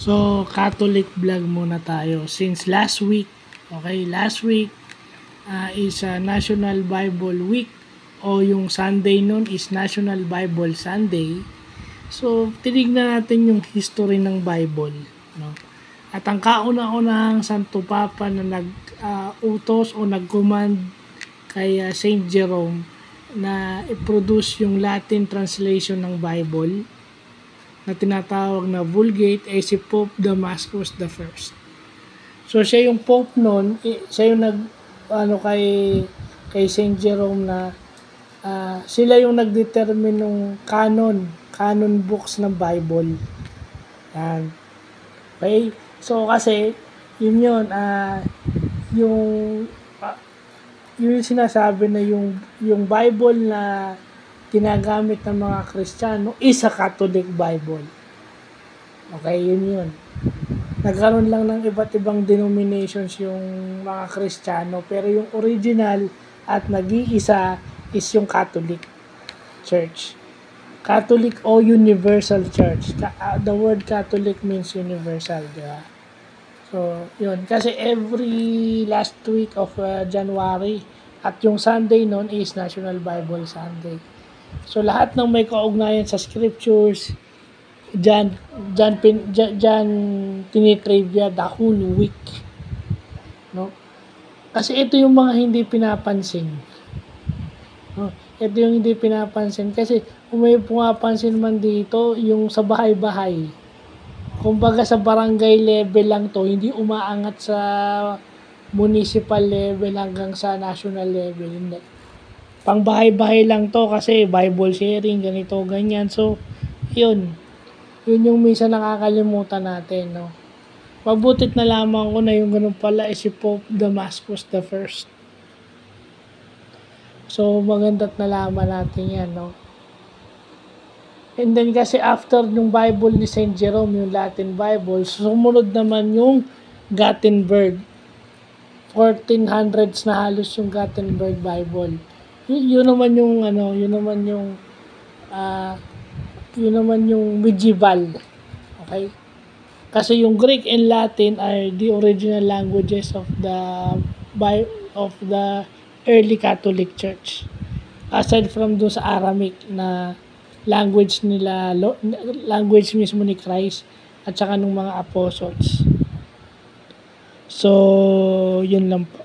So, Catholic vlog muna tayo. Since last week, okay, last week is National Bible Week o yung Sunday nun is National Bible Sunday. So, tinignan natin yung history ng Bible. No? At ang kauna-unahang Santo Papa na nag-utos o nag-command kay Saint Jerome na i-produce yung Latin translation ng Bible na tinatawag na Vulgate ay si Pope Damasus I. So siya yung Pope noon, siya yung kay Saint Jerome na sila yung nagdetermine ng canon books ng Bible. Yan. Okay? So kasi yun yung sinasabi na yung Bible na ginagamit ng mga Kristiyano is a Catholic Bible. Okay, yun. Nagkaroon lang ng iba't ibang denominations yung mga Kristiyano, pero yung original at nag-iisa is yung Catholic Church. Catholic o Universal Church. The word Catholic means universal, di ba? So, yun. Kasi every last week of January at yung Sunday nun is National Bible Sunday. So, lahat ng may kaugnayan sa scriptures, dyan tinitrivia the whole week. No? Kasi ito yung mga hindi pinapansin. No? Ito yung hindi pinapansin. Kasi kung may pumapansin man dito, yung sa bahay-bahay. Kumbaga sa barangay level lang to, hindi umaangat sa municipal level hanggang sa national level. Hindi. Pang bahay-bahay lang to kasi Bible sharing, ganito, ganyan. So, yun yung minsan nakakalimutan natin, no? Mabutit na lamang ko na yung ganun pala is si Pope Damasus I. So, maganda't nalaman natin yan, no? And then kasi after yung Bible ni Saint Jerome, yung Latin Bible, sumunod naman yung Gutenberg. 1400s na halos yung Gutenberg Bible. Yun naman yung medieval. Okay? Kasi yung Greek and Latin are the original languages of the early Catholic Church. Aside from doon sa Aramaic na language nila, language mismo ni Christ at saka ng mga apostles. So, yun lang po.